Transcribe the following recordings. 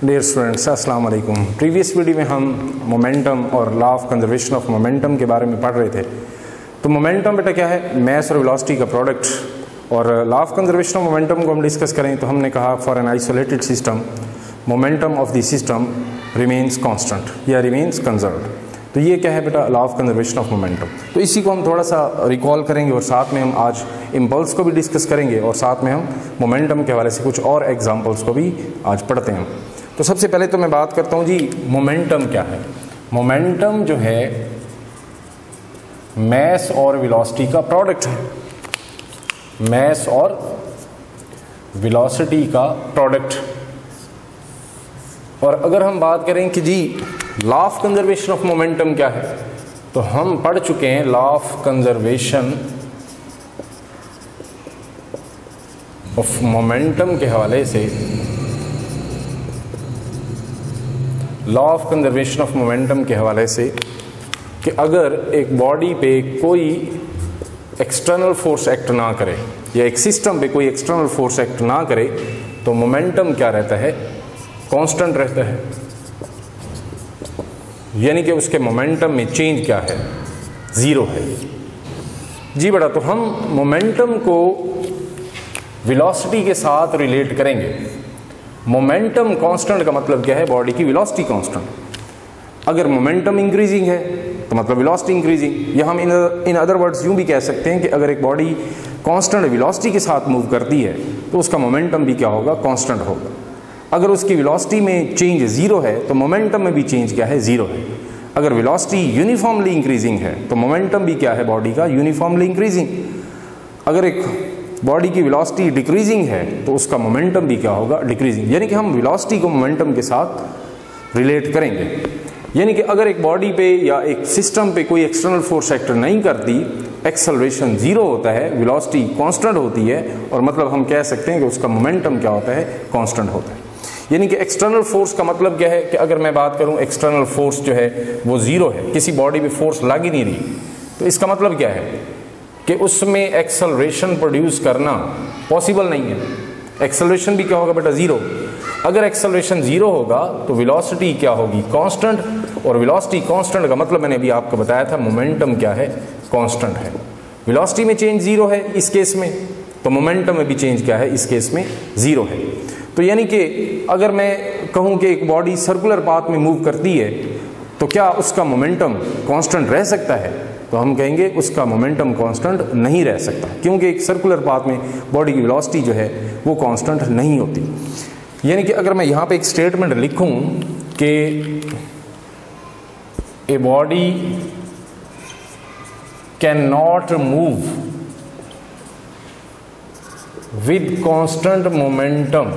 Dear students, अस्सलाम वालेकुम। Previous video में हम मोमेंटम और law of conservation of momentum के बारे में पढ़ रहे थे। तो मोमेंटम बेटा क्या है? मास और वेलोसिटी का प्रोडक्ट। और law of conservation of momentum को हम डिस्कस करें तो हमने कहा for an isolated system momentum of the system remains constant या रिमेन्स कंजर्व्ड। तो ये क्या है बेटा? Law of conservation of momentum. तो इसी को हम थोड़ा सा रिकॉल करेंगे और साथ में हम आज इम्पल्स को भी डिस्कस करेंगे और साथ में हम मोमेंटम के हवाले से कुछ और एग्जाम्पल्स को भी आज पढ़ते हैं। तो सबसे पहले तो मैं बात करता हूँ जी, मोमेंटम क्या है। मोमेंटम जो है मास और वेलोसिटी का प्रोडक्ट है। मास और वेलोसिटी का प्रोडक्ट। और अगर हम बात करें कि जी law of conservation of momentum क्या है, तो हम पढ़ चुके हैं law of conservation of momentum के हवाले से। Law of conservation of momentum के हवाले से कि अगर एक बॉडी पे कोई एक्सटर्नल फोर्स एक्ट ना करे या एक सिस्टम पे कोई एक्सटर्नल फोर्स एक्ट ना करे तो मोमेंटम क्या रहता है? कांस्टेंट रहता है। यानी कि उसके मोमेंटम में चेंज क्या है? जीरो है। जी बेटा, तो हम मोमेंटम को वेलोसिटी के साथ रिलेट करेंगे। मोमेंटम कांस्टेंट का मतलब क्या है? बॉडी की वेलोसिटी कांस्टेंट। अगर मोमेंटम इंक्रीजिंग है तो मतलब वेलोसिटी इंक्रीजिंग। या हम इन अदर वर्ड्स यूं भी कह सकते हैं कि अगर एक बॉडी कांस्टेंट वेलोसिटी के साथ मूव करती है तो उसका मोमेंटम भी क्या होगा? कांस्टेंट होगा। अगर उसकी वेलोसिटी में चेंज जीरो है तो मोमेंटम में भी चेंज क्या है? जीरो है। अगर वेलोसिटी यूनिफॉर्मली इंक्रीजिंग है तो मोमेंटम भी क्या है बॉडी का? Uniformly increasing. अगर एक बॉडी की वेलोसिटी डिक्रीजिंग है तो उसका मोमेंटम भी क्या होगा? डिक्रीजिंग। यानी कि हम वेलोसिटी को मोमेंटम के साथ रिलेट करेंगे। यानी कि अगर एक बॉडी पे या एक सिस्टम पे कोई एक्सटर्नल फोर्स एक्ट नहीं करती, एक्सेलरेशन जीरो होता है, वेलोसिटी कांस्टेंट होती है, और मतलब हम कह सकते हैं कि उसका मोमेंटम क्या होता है? कांस्टेंट होता है। यानी कि एक्सटर्नल फोर्स का मतलब क्या है कि अगर मैं बात करूं एक्सटर्नल फोर्स जो है वो जीरो है, किसी बॉडी पे फोर्स लग ही नहीं रही, तो इसका मतलब क्या है कि उसमें एक्सेलरेशन प्रोड्यूस करना पॉसिबल नहीं है। एक्सेलरेशन भी क्या होगा बेटा? जीरो। अगर एक्सेलरेशन जीरो होगा तो वेलोसिटी क्या होगी? कांस्टेंट। और वेलोसिटी कांस्टेंट का मतलब मैंने अभी आपको बताया था, मोमेंटम क्या है? कांस्टेंट है। वेलोसिटी में चेंज जीरो है इस केस में, तो मोमेंटम में भी चेंज क्या है? इस केस में जीरो है। तो यानी कि अगर मैं कहूं कि एक बॉडी सर्कुलर पाथ में मूव करती है तो क्या उसका मोमेंटम कांस्टेंट रह सकता है? तो हम कहेंगे उसका मोमेंटम कांस्टेंट नहीं रह सकता, क्योंकि एक सर्कुलर पाथ में बॉडी की वेलोसिटी जो है वो कांस्टेंट नहीं होती। यानी कि अगर मैं यहाँ पे एक स्टेटमेंट लिखूं कि a body can not move with constant momentum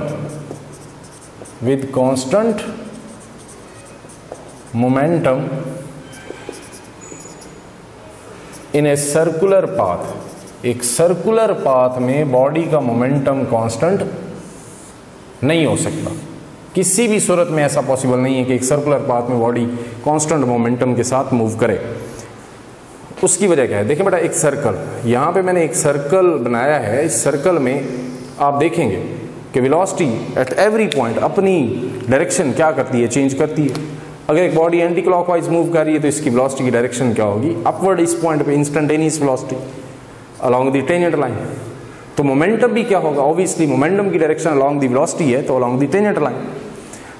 in a circular path। एक सर्कुलर पाथ में बॉडी का मोमेंटम कांस्टेंट नहीं हो सकता। किसी भी सूरत में ऐसा पॉसिबल नहीं है कि एक सर्कुलर पाथ में बॉडी कांस्टेंट मोमेंटम के साथ मूव करे। उसकी वजह क्या है? देखिए बेटा, एक सर्कल, यहाँ पे मैंने एक सर्कल बनाया है। इस सर्कल में आप देखेंगे कि वेलोसिटी एट एवरी पॉइंट अपनी डायरेक्शन क्या करती है? चेंज करती है। अगर एक बॉडी एंटी क्लॉकवाइज मूव कर रही है तो इसकी वेलोसिटी की डायरेक्शन क्या होगी? अपवर्ड। इस पॉइंट पे instantaneous velocity along the tangent line. तो मोमेंटम भी क्या होगा? ऑब्वियसली मोमेंटम की डायरेक्शन अलोंग द वेलोसिटी है, तो अलोंग द टेंजेंट लाइन।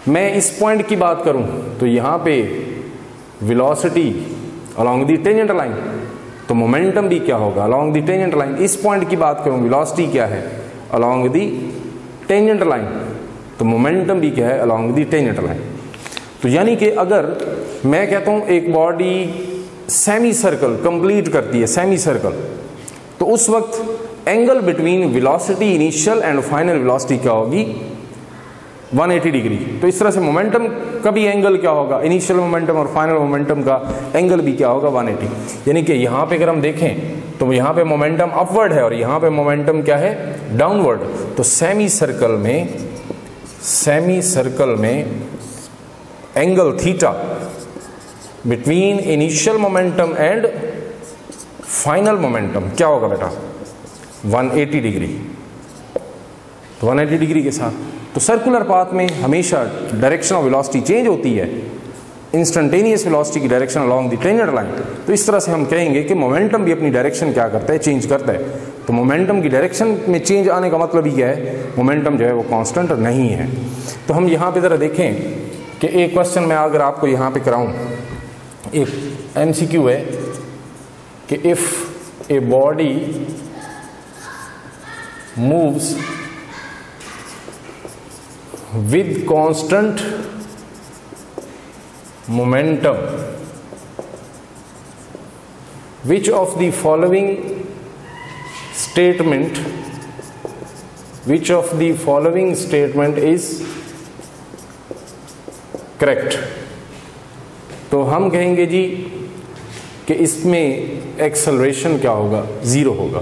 मैं इस पॉइंट की बात करूं तो यहाँ पे velocity along the tangent line, तो मोमेंटम भी क्या होगा? Along the tangent line. इस पॉइंट की बात करूं, वेलोसिटी क्या है? अलोंग द टेंजेंट लाइन, तो मोमेंटम भी क्या है? Along the tangent line. तो यानी कि अगर मैं कहता हूं एक बॉडी सेमी सर्कल कंप्लीट करती है, सेमी सर्कल, तो उस वक्त angle between velocity initial and final velocity क्या होगी? 180 डिग्री। तो इस तरह से मोमेंटम का भी एंगल क्या होगा? इनिशियल मोमेंटम और फाइनल मोमेंटम का एंगल भी क्या होगा? 180। यानी कि यहाँ पे अगर हम देखें तो यहाँ पे मोमेंटम अपवर्ड है और यहाँ पे मोमेंटम क्या है? डाउनवर्ड। तो सेमी सर्कल में angle theta between initial momentum and final momentum क्या होगा बेटा? 180 डिग्री। तो 180 डिग्री के साथ तो सर्कुलर पाथ में हमेशा डायरेक्शन ऑफ वेलोसिटी चेंज होती है, इंस्टेंटेनियस वेलोसिटी की direction along the tangent line. तो इस तरह से हम कहेंगे कि मोमेंटम भी अपनी डायरेक्शन क्या करता है, चेंज करता है। तो मोमेंटम की डायरेक्शन में चेंज आने का मतलब ही क्या है, मोमेंटम जो है वो कांस्टेंट नहीं है। तो हम यहाँ पे ज़रा देखें कि एक क्वेश्चन मैं अगर आपको यहाँ पे कराऊँ, एक MCQ है कि if a body moves with constant momentum, which of the following statement is correct? तो हम कहेंगे जी कि इसमें एक्सेलरेशन क्या होगा, ज़ीरो होगा।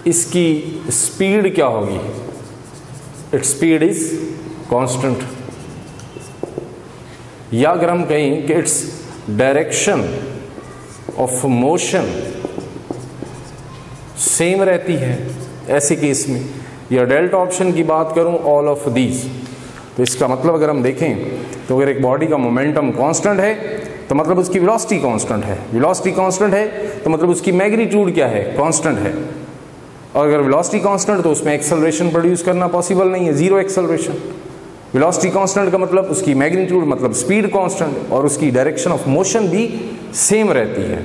इसकी स्पीड क्या होगी, इट्स स्पीड इज कांस्टेंट। या अगर हम कहें कि its direction of motion same रहती है, ऐसे केस में, या डेल्टा ऑप्शन की बात करूं, ऑल ऑफ दीज। तो इसका मतलब अगर हम देखें तो अगर एक बॉडी का मोमेंटम कांस्टेंट है तो मतलब उसकी वेलोसिटी कांस्टेंट है, वेलोसिटी कांस्टेंट है तो मतलब उसकी मैग्नीट्यूड क्या है, कांस्टेंट है। और अगर वेलोसिटी कांस्टेंट तो उसमें एक्सेलरेशन प्रोड्यूस करना पॉसिबल नहीं है, जीरो एक्सेलरेशन। वेलोसिटी कांस्टेंट का मतलब उसकी मैग्नीट्यूड मतलब स्पीड कांस्टेंट, और उसकी डायरेक्शन ऑफ मोशन भी सेम रहती है।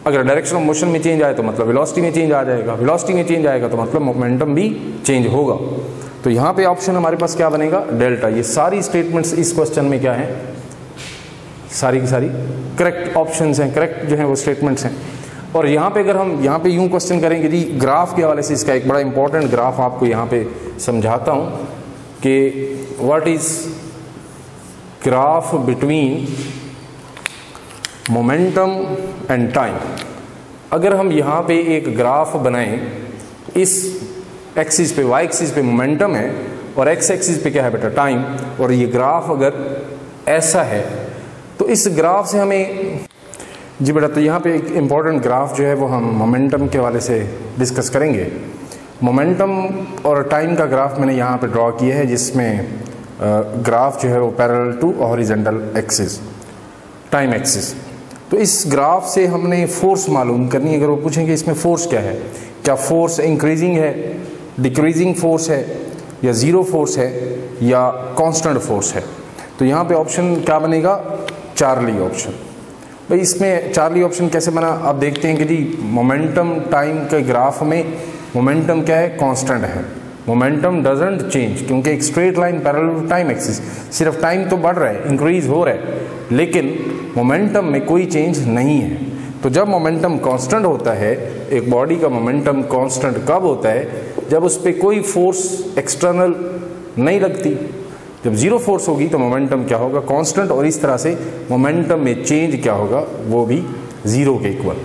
अगर डायरेक्शन ऑफ मोशन में चेंज आए तो मतलब वेलोसिटी में चेंज आ जाएगा, वेलोसिटी में चेंज आएगा तो मतलब मोमेंटम भी चेंज होगा। तो यहाँ पे ऑप्शन हमारे पास क्या बनेगा, डेल्टा। ये सारी स्टेटमेंट्स इस क्वेश्चन में क्या है, सारी की सारी करेक्ट ऑप्शंस हैं, करेक्ट जो है वो स्टेटमेंट्स हैं। और यहाँ पे अगर हम यहाँ पे यूँ क्वेश्चन करेंगे जी, ग्राफ के हवाले से इसका एक बड़ा इंपॉर्टेंट ग्राफ आपको यहाँ पे समझाता हूँ कि what is graph between momentum and time। अगर हम यहाँ पे एक ग्राफ बनाएं, इस एक्सिस पे, वाई एक्सिस पे मोमेंटम है और एक्स एक्सिस पे क्या है बेटा, टाइम, और ये ग्राफ अगर ऐसा है तो इस ग्राफ से हमें जी बेटा, तो यहाँ पे एक इम्पॉर्टेंट ग्राफ जो है वो हम मोमेंटम के हवाले से डिस्कस करेंगे। मोमेंटम और टाइम का ग्राफ मैंने यहाँ पे ड्रॉ किया है, जिसमें ग्राफ जो है वो parallel to horizontal axis, time axis. तो इस ग्राफ से हमने फोर्स मालूम करनी है। अगर वो पूछेंगे इसमें फोर्स क्या है, क्या फोर्स इंक्रीजिंग है, डिक्रीजिंग फोर्स है, या ज़ीरो फोर्स है, या कांस्टेंट फोर्स है, तो यहाँ पे ऑप्शन क्या बनेगा, चार्ली ऑप्शन। भाई इसमें चार्ली ऑप्शन कैसे बना, आप देखते हैं कि जी मोमेंटम टाइम के ग्राफ में मोमेंटम क्या है, कांस्टेंट है, मोमेंटम डजंट चेंज, क्योंकि एक straight line parallel to time axis, सिर्फ टाइम तो बढ़ रहा है, इंक्रीज हो रहा है, लेकिन मोमेंटम में कोई चेंज नहीं है। तो जब मोमेंटम कांस्टेंट होता है, एक बॉडी का मोमेंटम कांस्टेंट कब होता है, जब उस पर कोई फोर्स एक्सटर्नल नहीं लगती। जब जीरो फोर्स होगी तो मोमेंटम क्या होगा, कांस्टेंट, और इस तरह से मोमेंटम में चेंज क्या होगा, वो भी जीरो के इक्वल।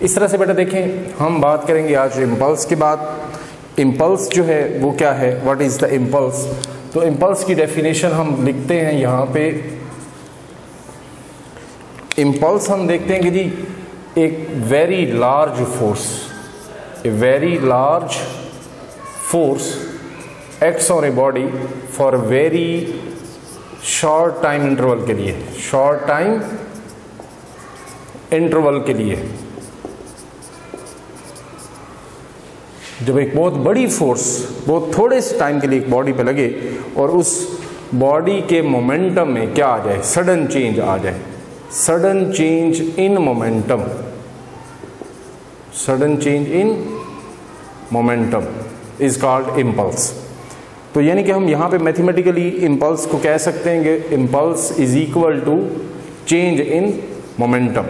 इस तरह से बेटा देखें, हम बात करेंगे आज इम्पल्स के बाद। इम्पल्स जो है वो क्या है, व्हाट इज़ द इम्पल्स। तो इम्पल्स की डेफिनेशन हम लिखते हैं यहाँ पे। इम्पल्स हम देखते हैं कि जी एक very large force, a very large force acts on a body for very short time interval के लिए, शॉर्ट टाइम इंटरवल के लिए। जब एक बहुत बड़ी फोर्स बहुत थोड़े से टाइम के लिए एक बॉडी पे लगे और उस बॉडी के मोमेंटम में क्या आ जाए, सडन चेंज आ जाए, sudden change in momentum, sudden change in momentum is called impulse. तो यानी कि हम यहाँ पे मैथमेटिकली इम्पल्स को कह सकते हैं कि impulse is equal to change in momentum.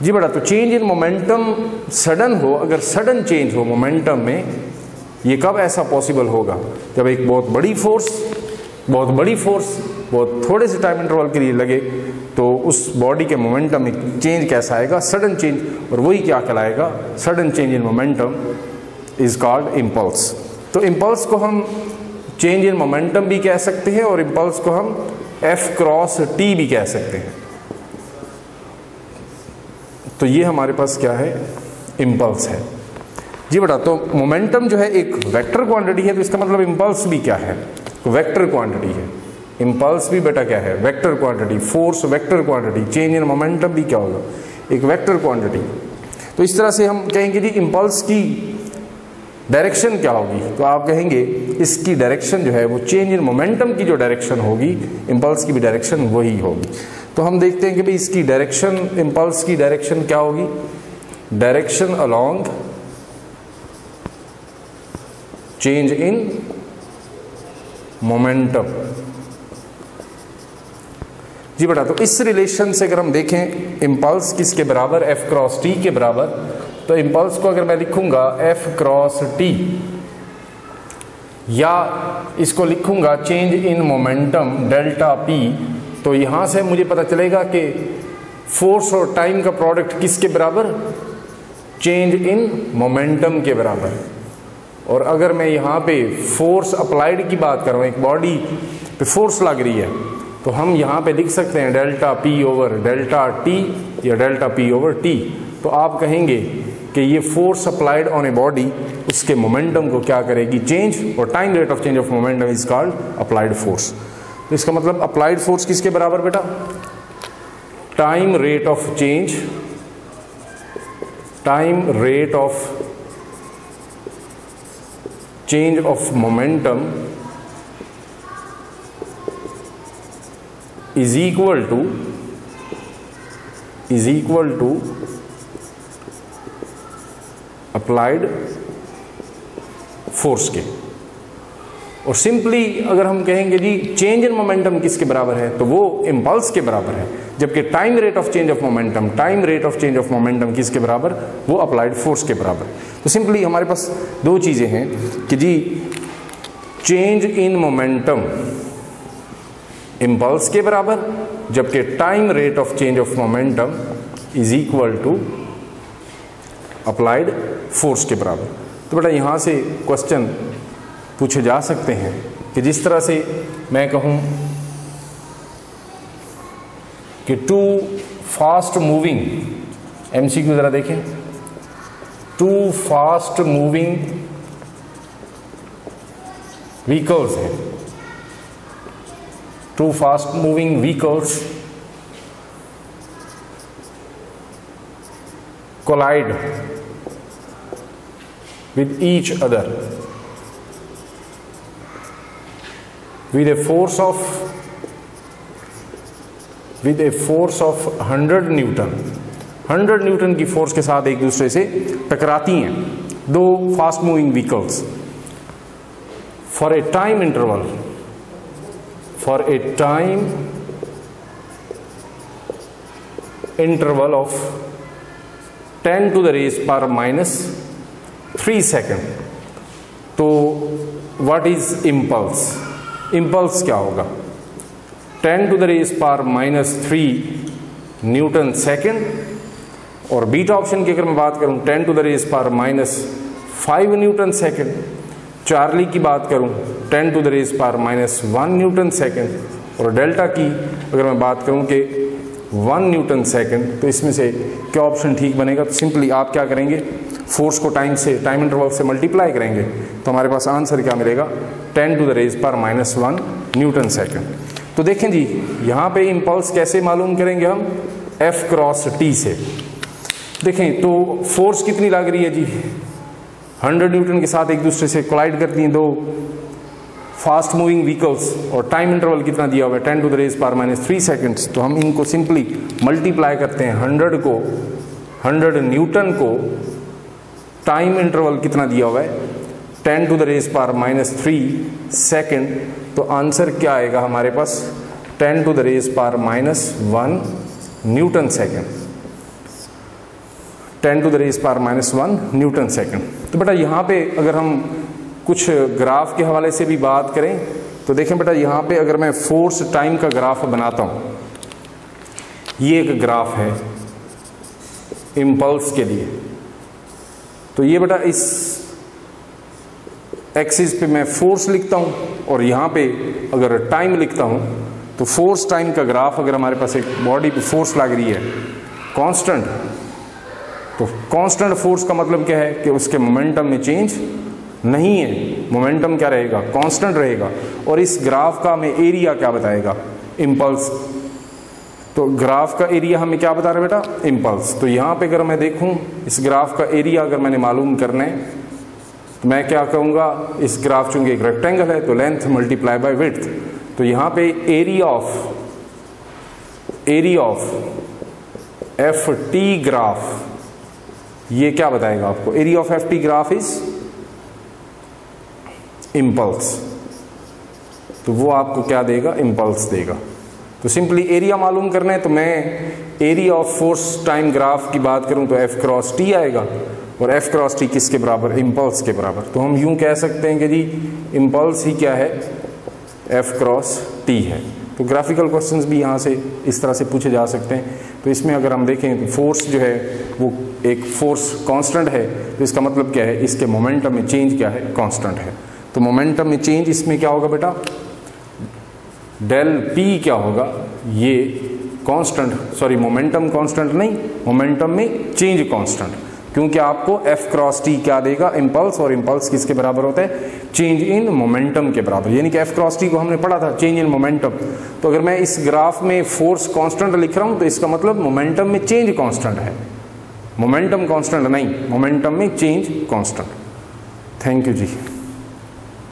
जी बेटा, तो चेंज इन मोमेंटम सडन हो, अगर सडन चेंज हो मोमेंटम में, ये कब ऐसा पॉसिबल होगा, जब एक बहुत बड़ी फोर्स बहुत थोड़े से टाइम इंटरवल के लिए लगे, तो उस बॉडी के मोमेंटम में चेंज कैसा आएगा, सडन चेंज, और वही क्या कहलाएगा, sudden change in momentum is called impulse. तो इम्पल्स को हम चेंज इन मोमेंटम भी कह सकते हैं और इम्पल्स को हम F क्रॉस T भी कह सकते हैं। तो ये हमारे पास क्या है, इम्पल्स है। जी बेटा, तो मोमेंटम जो है एक वेक्टर क्वांटिटी है, तो इसका मतलब इम्पल्स भी क्या है, वेक्टर क्वांटिटी है। इम्पल्स भी बेटा क्या है, vector quantity. Force vector quantity, change in momentum भी क्या होगा, एक वेक्टर क्वांटिटी। तो इस तरह से हम कहेंगे जी इम्पल्स की डायरेक्शन क्या होगी, तो आप कहेंगे इसकी डायरेक्शन जो है वो चेंज इन मोमेंटम की जो डायरेक्शन होगी, इम्पल्स की भी डायरेक्शन वही होगी। तो हम देखते हैं कि भाई इसकी डायरेक्शन, इम्पल्स की डायरेक्शन क्या होगी, direction along change in momentum. जी बेटा, तो इस रिलेशन से अगर हम देखें इम्पल्स किसके बराबर, एफ क्रॉस टी के बराबर, तो इम्पल्स को अगर मैं लिखूंगा एफ क्रॉस टी, या इसको लिखूंगा change in momentum delta P, तो यहां से मुझे पता चलेगा कि फोर्स और टाइम का प्रोडक्ट किसके बराबर, चेंज इन मोमेंटम के बराबर। और अगर मैं यहाँ पे फोर्स अप्लाइड की बात कर रहा हूँ, एक बॉडी पे फोर्स लग रही है, तो हम यहाँ पे लिख सकते हैं delta P over delta T या डेल्टा पी ओवर टी। तो आप कहेंगे कि ये force applied on a body उसके मोमेंटम को क्या करेगी, चेंज, और time rate of change of momentum is called applied force. तो इसका मतलब अप्लाइड फोर्स किसके बराबर बेटा, time rate of change, time rate of change of momentum is equal to applied force के। और सिंपली अगर हम कहेंगे जी चेंज इन मोमेंटम किसके बराबर है, तो वो इम्पल्स के बराबर है, जबकि time rate of change of momentum, time rate of change of momentum किसके बराबर, वो अप्लाइड फोर्स के बराबर। तो सिंपली हमारे पास दो चीज़ें हैं कि जी चेंज इन मोमेंटम इम्पल्स के बराबर, जबकि time rate of change of momentum is equal to applied force के बराबर। तो बेटा यहाँ से क्वेश्चन पूछे जा सकते हैं कि जिस तरह से मैं कहूँ कि टू फास्ट मूविंग, एमसीक्यू जरा देखें, टू फास्ट मूविंग व्हीकल्स हैं, two fast moving vehicles collide with each other with a force of 100 newton, 100 newton की फोर्स के साथ एक दूसरे से टकराती हैं दो fast moving vehicles for a time interval, for a time interval of 10 to the raise power minus 3 second. तो व्हाट इज इम्पल्स, इम्पल्स क्या होगा, 10 to the raise power minus 3 Newton second, और बीटा ऑप्शन की अगर मैं बात करूं 10 to the raise power minus 5 Newton second. Charlie की बात करूं 10 to the raise power minus 1 Newton second, और डेल्टा की अगर मैं बात करूं कि 1 न्यूटन सेकेंड। तो इसमें से क्या ऑप्शन ठीक बनेगा, तो सिंपली आप क्या करेंगे, फोर्स को टाइम से, टाइम इंटरवल से मल्टीप्लाई करेंगे, तो हमारे पास आंसर क्या मिलेगा, 10 to the raise power minus 1 Newton second. तो देखें जी यहाँ पे इम्पल्स कैसे मालूम करेंगे हम, F क्रॉस T से। देखें तो फोर्स कितनी लग रही है जी, 100 न्यूटन के साथ एक दूसरे से कोलाइड करती हैं दो फास्ट मूविंग व्हीकल्स, और टाइम इंटरवल कितना दिया हुआ है 10 to the raise power minus 3 seconds. तो हम इनको सिंपली मल्टीप्लाई करते हैं, 100 न्यूटन को टाइम इंटरवल कितना दिया हुआ है 10 to the raise power minus 3 second. तो आंसर क्या आएगा हमारे पास, 10 to the raise power minus 1 Newton second, 10 to the raise power minus 1 Newton second. तो बेटा यहाँ पे अगर हम कुछ ग्राफ के हवाले से भी बात करें, तो देखें बेटा यहाँ पे अगर मैं फोर्स टाइम का ग्राफ बनाता हूँ, ये एक ग्राफ है इम्पल्स के लिए। तो ये बेटा इस एक्सिस पे मैं फोर्स लिखता हूँ, और यहाँ पे अगर टाइम लिखता हूँ, तो फोर्स टाइम का ग्राफ, अगर हमारे पास एक बॉडी पे फोर्स लग रही है कांस्टेंट, तो कांस्टेंट फोर्स का मतलब क्या है कि उसके मोमेंटम में चेंज नहीं है, मोमेंटम क्या रहेगा, कांस्टेंट रहेगा। और इस ग्राफ का हमें एरिया क्या बताएगा, इम्पल्स। तो ग्राफ का एरिया हमें क्या बता रहा है बेटा, इम्पल्स। तो यहाँ पे अगर मैं देखूँ इस ग्राफ का एरिया अगर मैंने मालूम करना है तो मैं क्या कहूँगा, इस ग्राफ चूंकि एक रेक्टेंगल है तो लेंथ मल्टीप्लाई बाय विड्थ। तो यहाँ पे area of F T graph, ये क्या बताएगा आपको, area of F T graph is impulse. तो वो आपको क्या देगा, इम्पल्स देगा। तो सिंपली एरिया मालूम करना है तो मैं area of force time graph की बात करूं तो एफ क्रॉस टी आएगा, और एफ क्रॉस टी किसके बराबर, इम्पल्स के बराबर। तो हम यूं कह सकते हैं कि जी इम्पल्स ही क्या है, एफ क्रॉस टी है। तो ग्राफिकल क्वेश्चंस भी यहाँ से इस तरह से पूछे जा सकते हैं। तो इसमें अगर हम देखें तो फोर्स जो है वो एक फोर्स कांस्टेंट है, तो इसका मतलब क्या है, इसके मोमेंटम में चेंज क्या है, कांस्टेंट है। तो मोमेंटम में चेंज इसमें क्या होगा बेटा, डेल पी क्या होगा, ये कांस्टेंट, सॉरी मोमेंटम कांस्टेंट नहीं, मोमेंटम में चेंज कांस्टेंट, क्योंकि आपको एफ क्रॉस टी क्या देगा, इम्पल्स, और इम्पल्स किसके बराबर होता है, चेंज इन मोमेंटम के बराबर। यानी कि एफ क्रॉस टी को हमने पढ़ा था चेंज इन मोमेंटम। तो अगर मैं इस ग्राफ में फोर्स कांस्टेंट लिख रहा हूं तो इसका मतलब मोमेंटम में चेंज कांस्टेंट है, मोमेंटम कांस्टेंट नहीं, मोमेंटम में change constant. Thank you ji.